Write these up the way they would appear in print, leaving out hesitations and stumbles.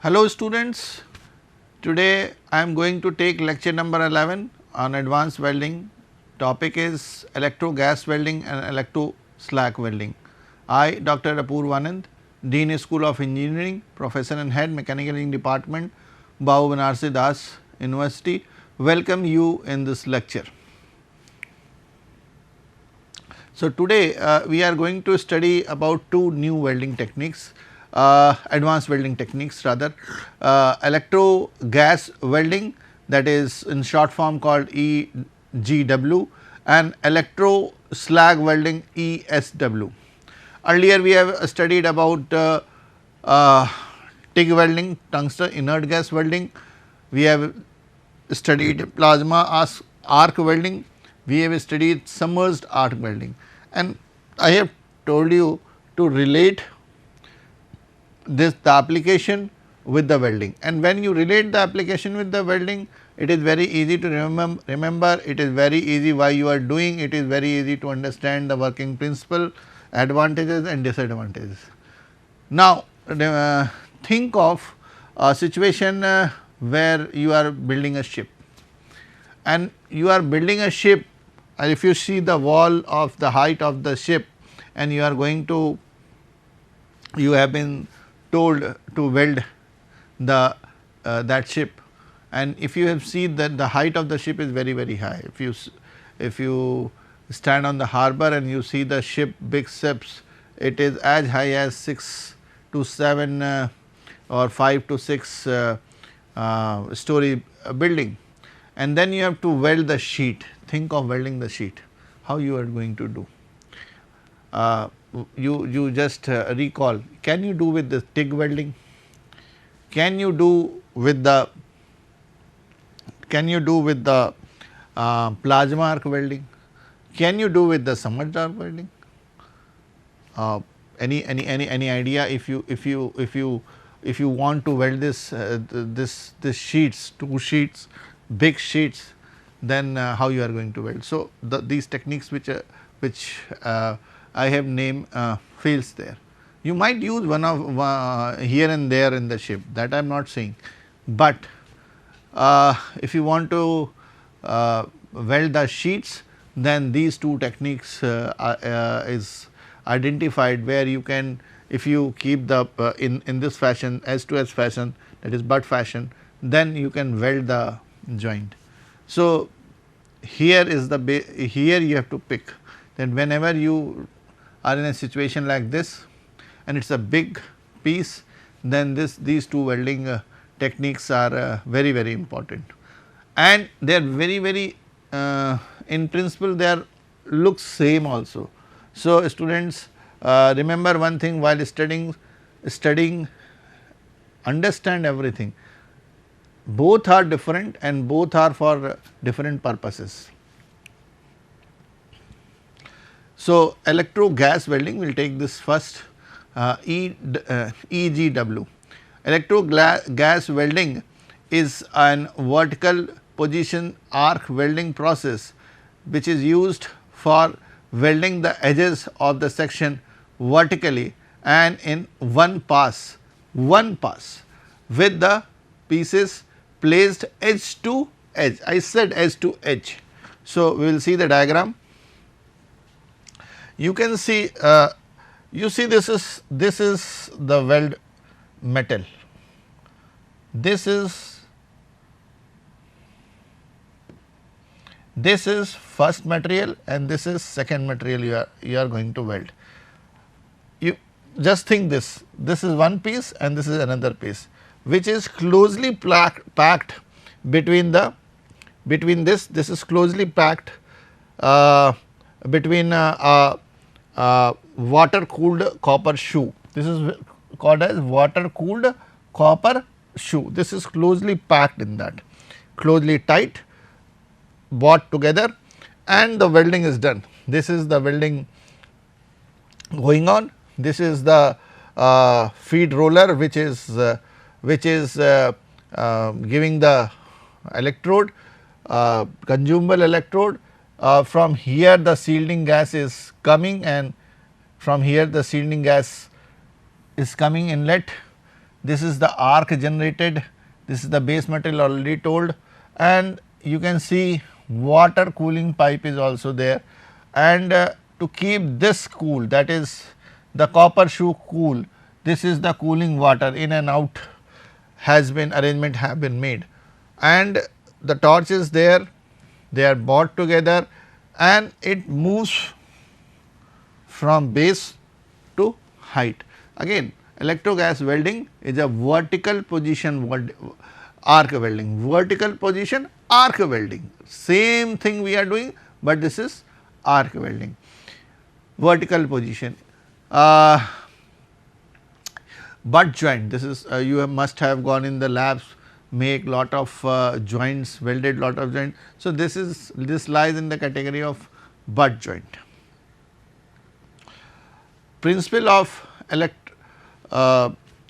Hello students, today I am going to take lecture number 11 on advanced welding. Topic is electro gas welding and electro slack welding. I Dr. Apurva Anand, Dean School of Engineering, Professor and Head Mechanical Engineering Department, Bhau Banarsi Das University, welcome you in this lecture. So, today we are going to study about two new welding techniques, advanced welding techniques rather, electro gas welding, that is in short form called EGW, and electro slag welding ESW. Earlier we have studied about TIG welding, tungsten inert gas welding, we have studied plasma arc welding, we have studied submerged arc welding, and I have told you to relate the application with the welding, and when you relate the application with the welding, it is very easy to remember, it is very easy why you are doing, it is very easy to understand the working principle, advantages and disadvantages. Now, think of a situation where you are building a ship, and you are building a ship, and if you see the wall of the height of the ship, and you are going to, you have been told to weld the that ship, and if you have seen that the height of the ship is very high, if you stand on the harbor and you see the ship, big ships, it is as high as 6 to 7 or 5 to 6 story building, and then you have to weld the sheet. Think of welding the sheet, how you are going to do. You just recall, can you do with the TIG welding, can you do with the plasma arc welding, can you do with the submerged arc welding? Any idea? If you want to weld this sheets, two sheets, big sheets, then how you are going to weld. So, these techniques which I have named fails there. You might use one of here and there in the ship, that I am not saying, but if you want to weld the sheets, then these two techniques is identified, where you can, if you keep the in this fashion, S2S fashion, that is butt fashion, then you can weld the joint. So, here is the here you have to pick that whenever you are in a situation like this and it is a big piece, then these two welding techniques are very important, and they are very in principle they are looks same also. So, students remember one thing, while studying understand everything, both are different and both are for different purposes. So, electro gas welding, we will take this first, EGW. Electro gas welding is an vertical position arc welding process which is used for welding the edges of the section vertically and in one pass with the pieces placed edge to edge. I said edge to edge. So, we will see the diagram. You can see, you see this is the weld metal, this is first material and this is second material you are going to weld. You just think this is one piece and this is another piece, which is closely packed between this is closely packed between water cooled copper shoe. This is called as water cooled copper shoe. This is closely packed in that, closely tight, brought together, and the welding is done. This is the welding going on. This is the feed roller which is giving the electrode, consumable electrode. From here the shielding gas is coming, and from here the shielding gas is coming inlet, this is the arc generated, this is the base material already told, and you can see water cooling pipe is also there, and to keep this cool, that is the copper shoe cool, this is the cooling water in and out has been arrangement have been made, and the torch is there, they are brought together and it moves from base to height. Again, electro gas welding is a vertical position arc welding, vertical position arc welding, same thing we are doing, but this is arc welding, vertical position. Butt joint, this is you must have gone in the labs, make lot of joints, welded lot of joint. So, this lies in the category of butt joint. Principle of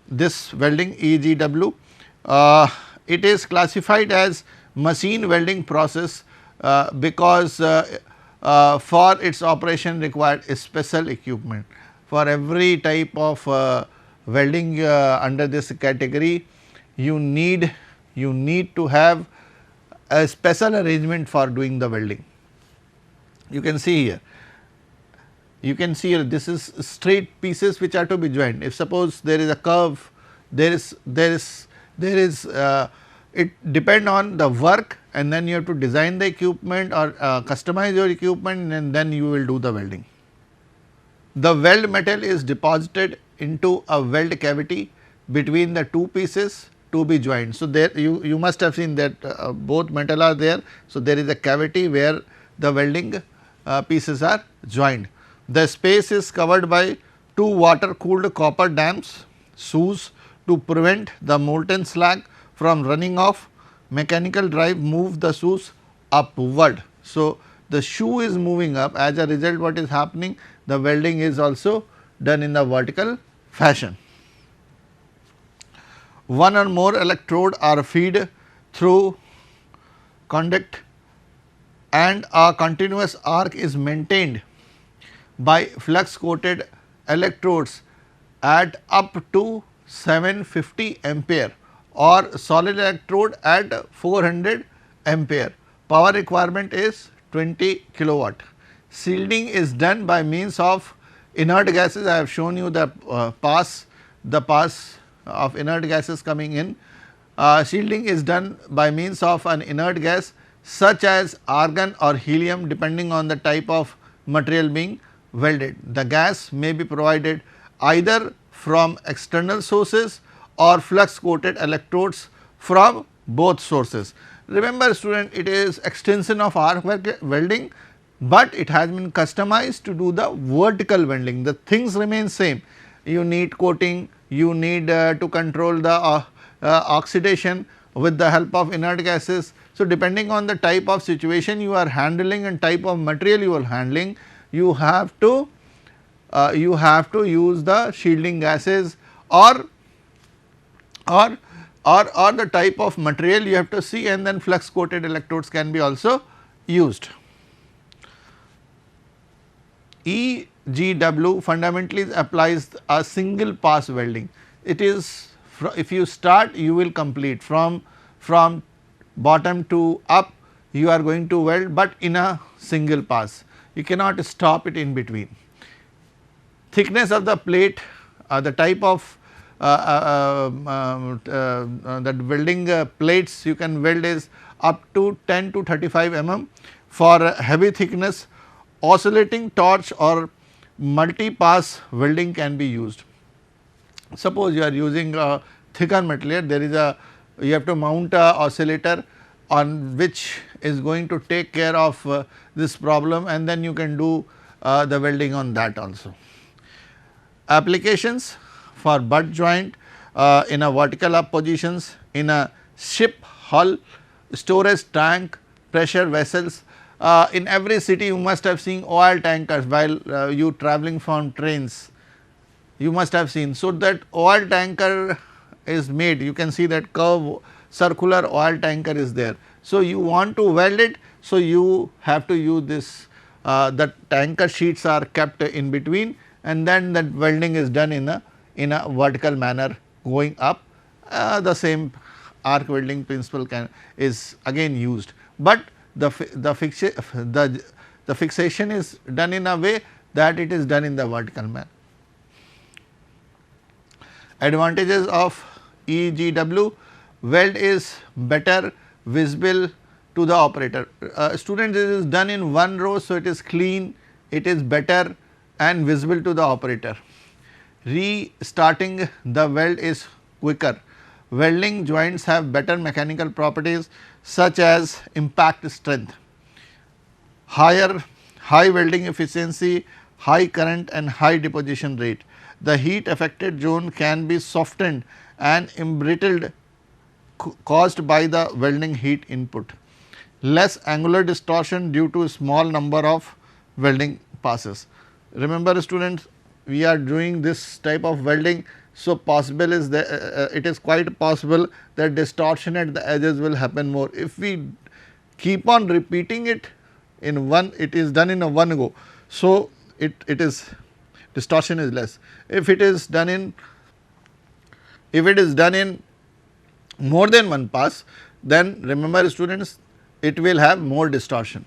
this welding EGW, it is classified as machine welding process because for its operation required special equipment. For every type of welding under this category, you need to have a special arrangement for doing the welding. You can see here, you can see here, this is straight pieces which are to be joined. If suppose there is a curve, it depend on the work, and then you have to design the equipment or customize your equipment, and then you will do the welding. The weld metal is deposited into a weld cavity between the two pieces to be joined. So, there you must have seen that both metal are there. So, there is a cavity where the welding pieces are joined. The space is covered by two water cooled copper dams shoes to prevent the molten slag from running off. Mechanical drive move the shoes upward. So, the shoe is moving up, as a result what is happening, the welding is also done in the vertical fashion. One or more electrode are fed through conduct and a continuous arc is maintained by flux coated electrodes at up to 750 ampere or solid electrode at 400 ampere. Power requirement is 20 kilowatt. Shielding is done by means of inert gases. I have shown you the pass of inert gases coming in. Shielding is done by means of an inert gas such as argon or helium, depending on the type of material being welded. The gas may be provided either from external sources or flux coated electrodes from both sources. Remember student, it is extension of arc welding, but it has been customized to do the vertical welding. The things remain same. You need coating, you need to control the oxidation with the help of inert gases. So, depending on the type of situation you are handling and type of material you are handling, you have to use the shielding gases or the type of material you have to see, and then flux coated electrodes can be also used. EGW fundamentally applies a single pass welding. It is if you start, you will complete from bottom to up, you are going to weld, but in a single pass. You cannot stop it in between. Thickness of the plate, the type of that welding plates you can weld is up to 10 to 35 mm. For heavy thickness, oscillating torch or multi-pass welding can be used. Suppose you are using a thicker material, there is a you have to mount a oscillator on which is going to take care of this problem, and then you can do the welding on that also. Applications for butt joint in a vertical up positions, in a ship hull, storage tank, pressure vessels. In every city you must have seen oil tankers while you traveling from trains, you must have seen. So, that oil tanker is made, you can see that curve circular oil tanker is there. So, you want to weld it, so you have to use this the tanker sheets are kept in between, and then that welding is done in a vertical manner going up, the same arc welding principle is again used, but the fixation is done in a way that it is done in the vertical manner. Advantages of EGW: weld is better visible to the operator. Students, it is done in one row, so it is clean, it is better and visible to the operator. Restarting the weld is quicker. Welding joints have better mechanical properties such as impact strength, high welding efficiency, high current and high deposition rate. The heat affected zone can be softened and embrittled caused by the welding heat input. Less angular distortion due to small number of welding passes. Remember students, we are doing this type of welding, so possible is that it is quite possible that distortion at the edges will happen more. If we keep on repeating it in one, it is done in a one go, so it is distortion is less. If it is done in more than one pass, then remember students, it will have more distortion.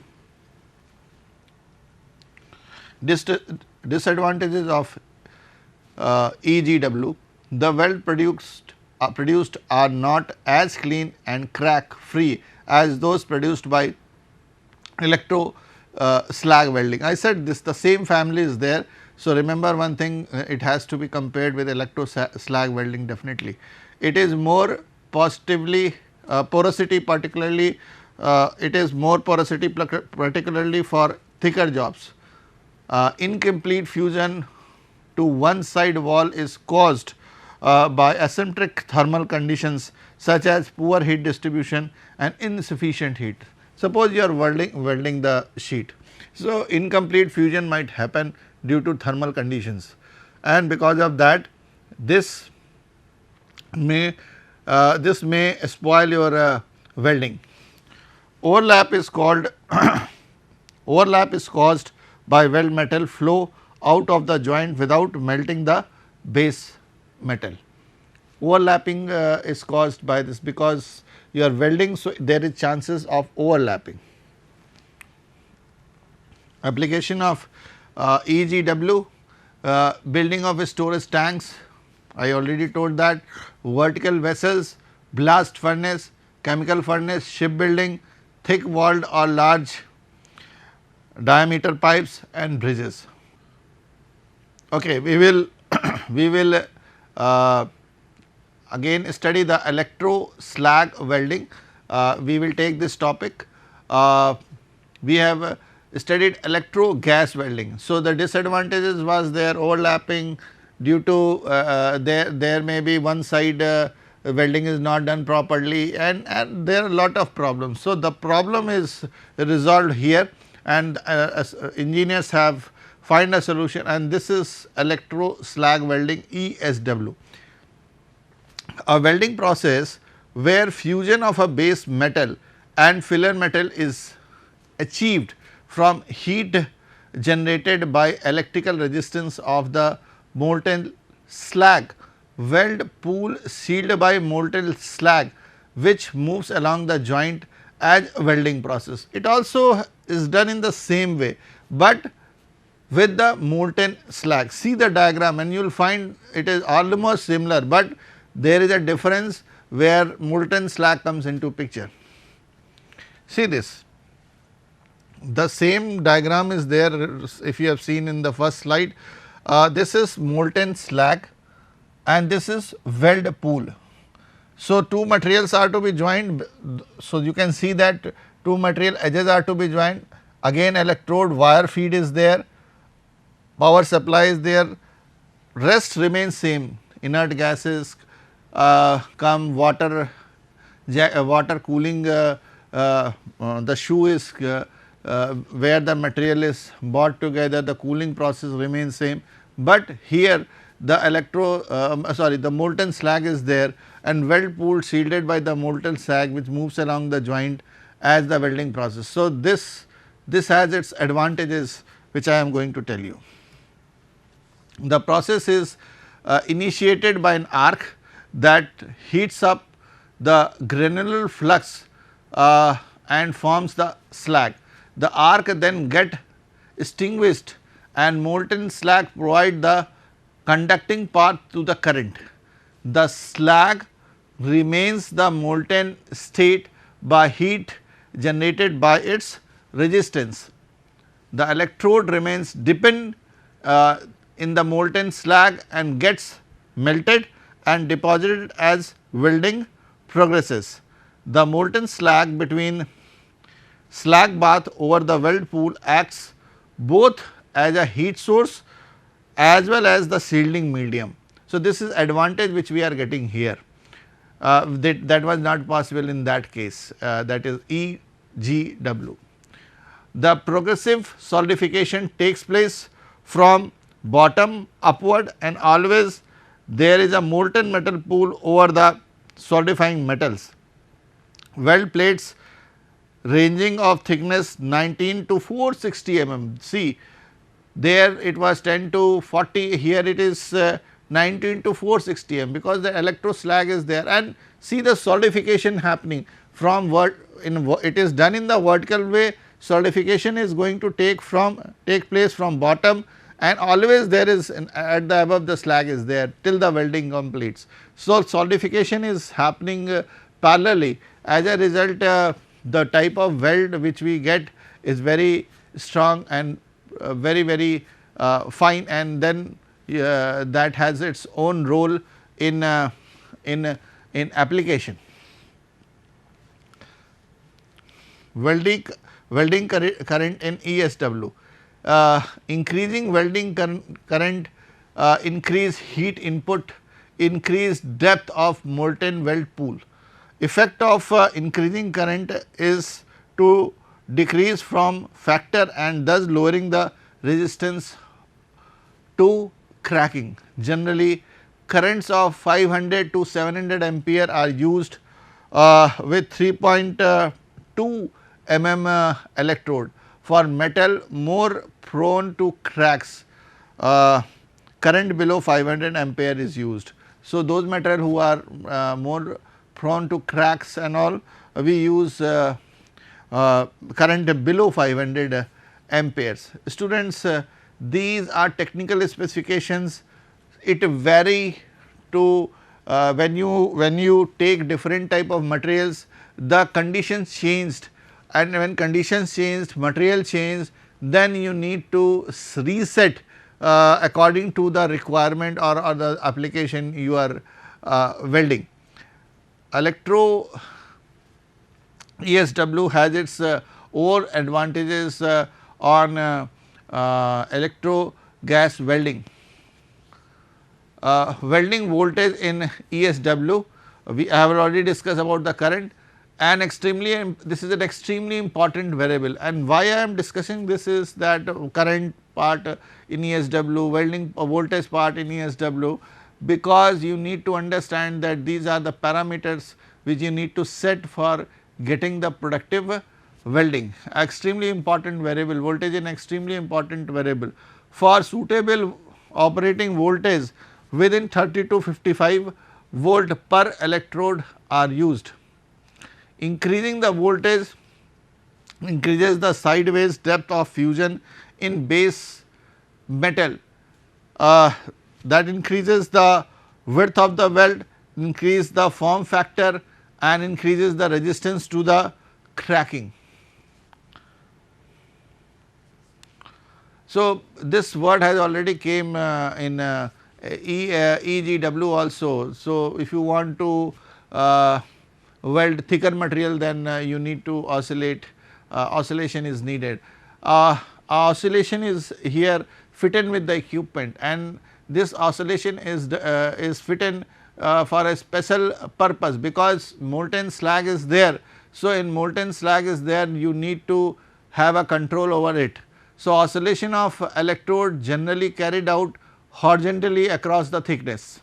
Disadvantages of EGW: the weld produced are not as clean and crack free as those produced by electro slag welding. I said this, the same family is there. So, remember one thing, it has to be compared with electro slag welding definitely. It is more positively porosity, particularly it is more porosity particularly for thicker jobs. Incomplete fusion to one side wall is caused by asymmetric thermal conditions such as poor heat distribution and insufficient heat. Suppose you are welding the sheet. So, incomplete fusion might happen due to thermal conditions, and because of that this may spoil your welding. Overlap is called overlap is caused by weld metal flow out of the joint without melting the base metal. Overlapping is caused by this because you are welding, so there is chances of overlapping. Application of EGW: building of storage tanks, I already told that, vertical vessels, blast furnace, chemical furnace, shipbuilding, thick walled or large diameter pipes and bridges. Okay, we will again study the electro slag welding. We will take this topic. We have studied electro gas welding. So, the disadvantages was there overlapping due to there may be one side welding is not done properly, and there are a lot of problems. So, the problem is resolved here, and engineers have find a solution, and this is electro slag welding, ESW. A welding process where fusion of a base metal and filler metal is achieved from heat generated by electrical resistance of the molten slag. Weld pool sealed by molten slag which moves along the joint as a welding process. It also is done in the same way, but with the molten slag. See the diagram and you will find it is almost similar, but there is a difference where molten slag comes into picture. See this, the same diagram is there if you have seen in the first slide. This is molten slag and this is weld pool. So, two materials are to be joined. So, you can see that two material edges are to be joined, again electrode wire feed is there, power supply is there, rest remains same, inert gases come, water cooling, the shoe is where the material is brought together, the cooling process remains same, but here the the molten slag is there and weld pool shielded by the molten slag which moves along the joint as the welding process. So, this has its advantages which I am going to tell you. The process is initiated by an arc that heats up the granular flux and forms the slag. The arc then get extinguished and molten slag provide the conducting path to the current. The slag remains the molten state by heat generated by its resistance. The electrode remains dipped in the molten slag and gets melted and deposited as welding progresses. The molten slag between slag bath over the weld pool acts both as a heat source as well as the shielding medium. So, this is advantage which we are getting here that was not possible in that case, that is EGW. The progressive solidification takes place from bottom upward and always there is a molten metal pool over the solidifying metals. Weld plates ranging of thickness 19 to 460 mm. See, there it was 10 to 40, here it is 19 to 460 mm, because the electroslag is there, and see the solidification happening from it is done in the vertical way. Solidification is going to take place from bottom, and always there is at the above the slag is there till the welding completes. So, solidification is happening parallelly. As a result, the type of weld which we get is very strong and very fine, and then that has its own role in application. Welding current in ESW. Increasing welding current increase heat input, increase depth of molten weld pool. Effect of increasing current is to decrease from factor and thus lowering the resistance to cracking. Generally, currents of 500 to 700 ampere are used with 3.2 mm electrode. For metal more prone to cracks, current below 500 ampere is used. So, those metal who are more prone to cracks and all, we use current below 500 amperes. Students, these are technical specifications. It vary to when you take different type of materials, the conditions changed, and when conditions changed, material changed, then you need to reset according to the requirement or the application you are welding. Electro ESW has its over advantages on electro gas welding. Welding voltage in ESW, we have already discussed about the current, and this is an extremely important variable, and why I am discussing this is that current part in ESW, welding voltage part in ESW, because you need to understand that these are the parameters which you need to set for getting the productive welding. Extremely important variable, voltage is an extremely important variable. For suitable operating voltage within 30 to 55 volt per electrode are used. Increasing the voltage increases the sideways depth of fusion in base metal, that increases the width of the weld, increase the form factor and increases the resistance to the cracking. So, this word has already came in EGW also. So, if you want to weld thicker material, then you need to oscillate, oscillation is needed. Oscillation is here fitted with the equipment, and this oscillation is fitted for a special purpose, because molten slag is there. So, in molten slag is there, you need to have a control over it. So, oscillation of electrode generally carried out horizontally across the thickness.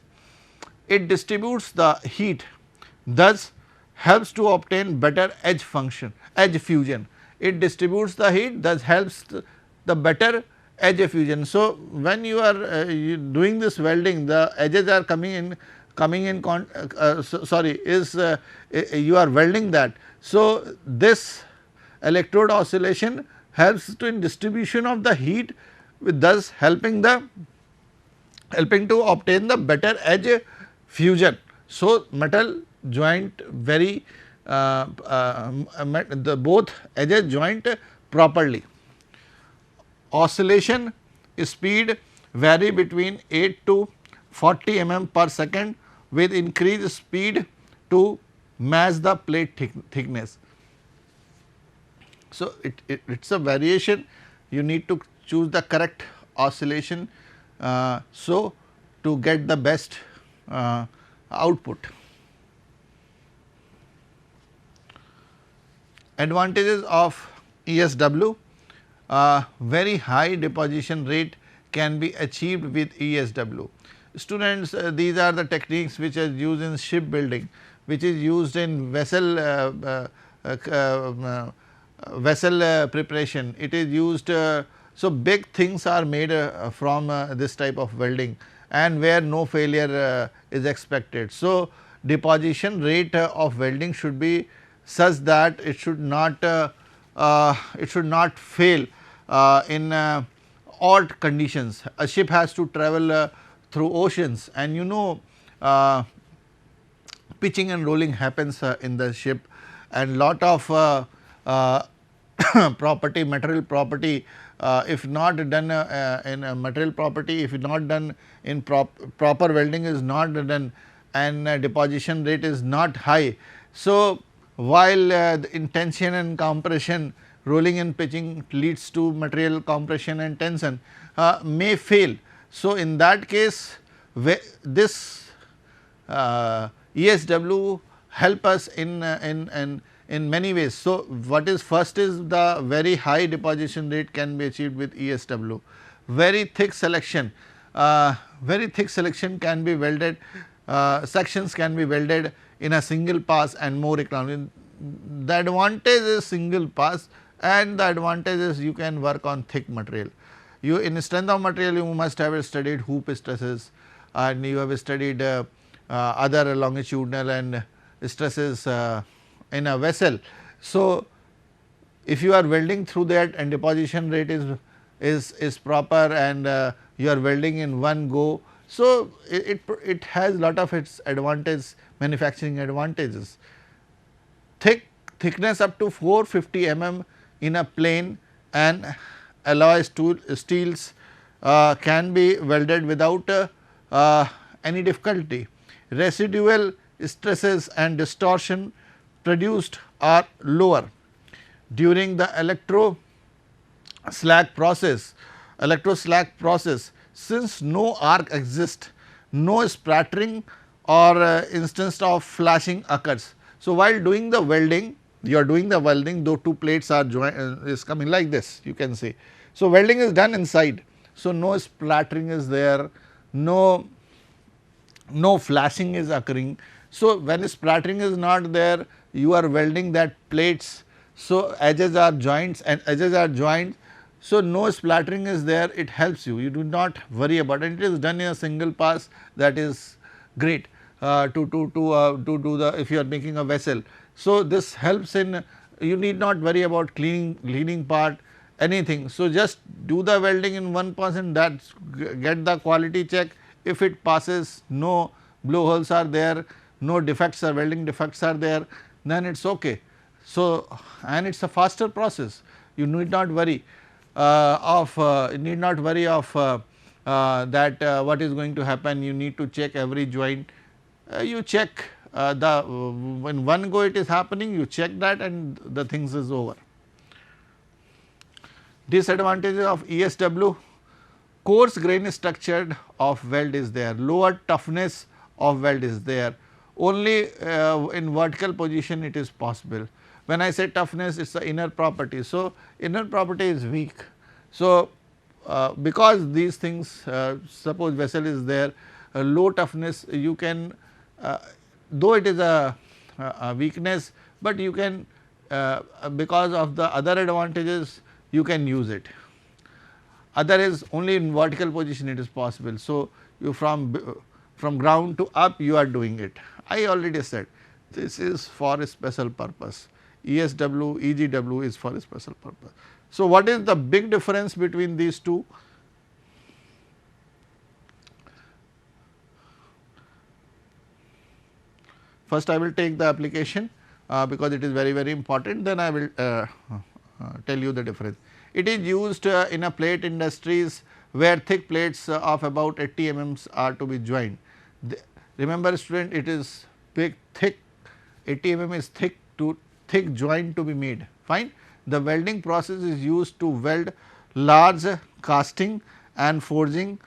It distributes the heat, thus helps to obtain better edge fusion. It distributes the heat, thus helps the better edge fusion. So, when you are doing this welding, the edges are coming in coming in you are welding that. So, this electrode oscillation helps to in distribution of the heat, with thus helping to obtain the better edge fusion. So, metal joint very the both edges joint properly. Oscillation speed vary between 8 to 40 mm per second with increased speed to match the plate thickness. So, it is a variation, you need to choose the correct oscillation, so to get the best output. Advantages of ESW: very high deposition rate can be achieved with ESW. Students, these are the techniques which are used in shipbuilding, which is used in vessel preparation. It is used, so big things are made from this type of welding, and where no failure is expected. So, deposition rate of welding should be such that it should not fail in odd conditions. A ship has to travel through oceans, and you know pitching and rolling happens in the ship, and lot of property, material property, if not done in material property, if not done in proper welding is not done, and deposition rate is not high. So, while in tension and compression, rolling and pitching leads to material compression and tension may fail. So, in that case this ESW help us in many ways. So, what is first is the very high deposition rate can be achieved with ESW. Very thick selection can be welded, sections can be welded in a single pass and more economical. The advantage is single pass, and the advantage is you can work on thick material. You in strength of material, you must have studied hoop stresses, and you have studied other longitudinal and stresses in a vessel. So, if you are welding through that and deposition rate is proper, and you are welding in one go. So, it has lot of its advantage, manufacturing advantages. Thickness up to 450 mm in a plane and alloy steels can be welded without any difficulty. Residual stresses and distortion produced are lower during the electroslag process. Since no arc exists, no splattering or instance of flashing occurs. So, while doing the welding, you are doing the welding, though two plates are joined is coming like this, you can see. So, welding is done inside. So, no splattering is there, no flashing is occurring. So, when splattering is not there, you are welding that plates. So, edges are joints and edges are joined. So, no splattering is there, it helps you, you do not worry about it. It is done in a single pass, that is great to do the, if you are making a vessel. So, this helps in, you need not worry about cleaning part, anything. So, just do the welding in 1%, that get the quality check. If it passes, no blowholes are there, no defects or welding defects are there, then it is okay. So, and it is a faster process, you need not worry of that what is going to happen. You need to check every joint, you check when one go it is happening, you check that and the things is over. Disadvantages of ESW: coarse grain structure of weld is there, lower toughness of weld is there, only in vertical position it is possible. When I say toughness, it is the inner property. So, inner property is weak. So, because these things, suppose vessel is there, low toughness, you can though it is a weakness, but you can because of the other advantages you can use it. Other is only in vertical position it is possible. So, you from from ground to up you are doing it. I already said this is for a special purpose, ESW, EGW is for a special purpose. So, what is the big difference between these two? First I will take the application because it is very important, then I will tell you the difference. It is used in a plate industries where thick plates of about 80 mm are to be joined. Remember student, it is big thick, 80 mm is thick joint to be made, fine. The welding process is used to weld large casting and forging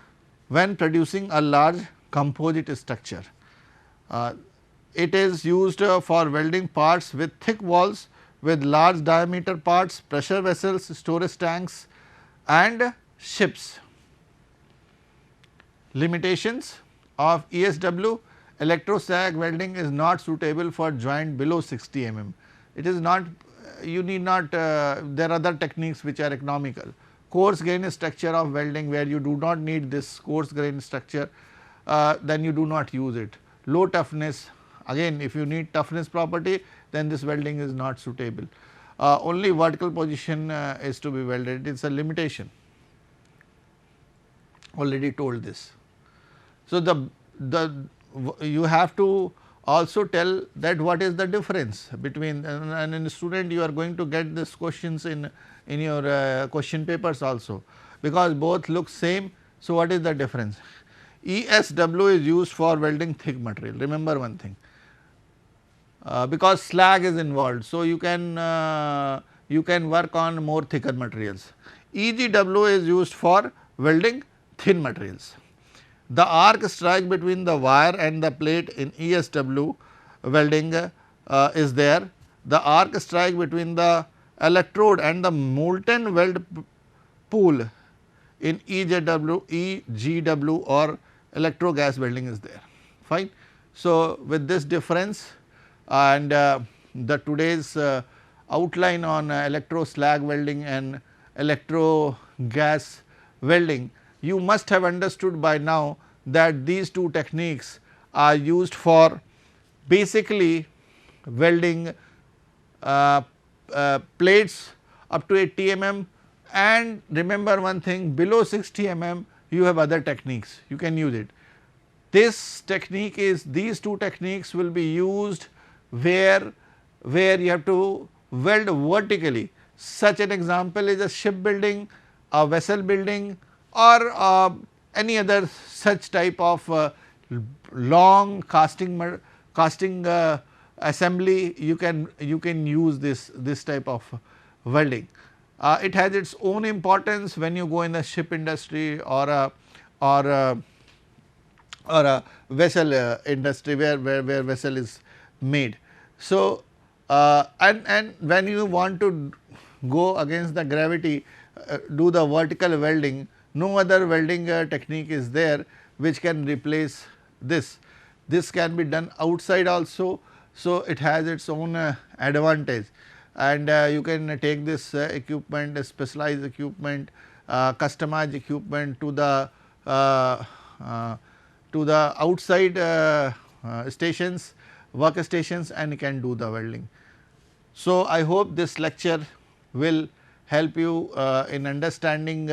when producing a large composite structure. It is used for welding parts with thick walls with large diameter parts, pressure vessels, storage tanks and ships. Limitations of ESW: electrosag welding is not suitable for joint below 60 mm. It is not, you need not, there are other techniques which are economical. Coarse grain structure of welding, where you do not need this coarse grain structure, then you do not use it. Low toughness, again if you need toughness property, then this welding is not suitable. Only vertical position is to be welded, it is a limitation, already told this. So, you have to also tell that what is the difference between, and in student you are going to get these questions in your question papers also, because both look same. So, what is the difference? ESW is used for welding thick material, remember one thing, because slag is involved. So, you can work on more thicker materials. EGW is used for welding thin materials. The arc strike between the wire and the plate in ESW welding is there. The arc strike between the electrode and the molten weld pool in EGW or electro gas welding is there, fine. So, with this difference and the today's outline on electro slag welding and electro gas welding, you must have understood by now that these two techniques are used for basically welding plates up to 80 mm, and remember one thing, below 60 mm you have other techniques, you can use it. This technique is, these two techniques will be used where you have to weld vertically. Such an example is a ship building, a vessel building, or any other such type of long casting assembly. You can use this type of welding. It has its own importance when you go in the ship industry or a vessel industry where vessel is made. So, and when you want to go against the gravity, do the vertical welding, no other welding technique is there which can replace this. This can be done outside also. So, it has its own advantage, and you can take this equipment, specialized equipment, customized equipment to the outside stations, workstations, and you can do the welding. So, I hope this lecture will help you in understanding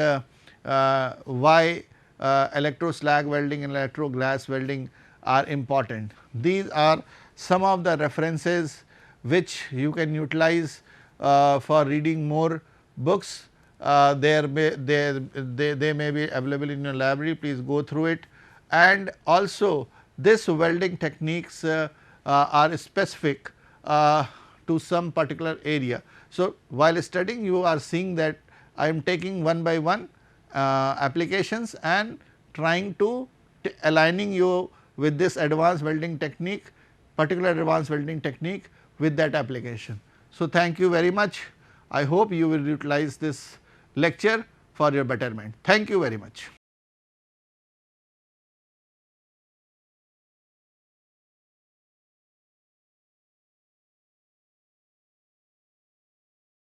why electro slag welding and electro glass welding are important. These are some of the references which you can utilize for reading more books. They may be available in your library, please go through it. And also this welding techniques are specific to some particular area. So, while studying you are seeing that I am taking one by one applications and trying to aligning you with this advanced welding technique, particular advanced welding technique with that application. So, thank you very much. I hope you will utilize this lecture for your betterment. Thank you very much.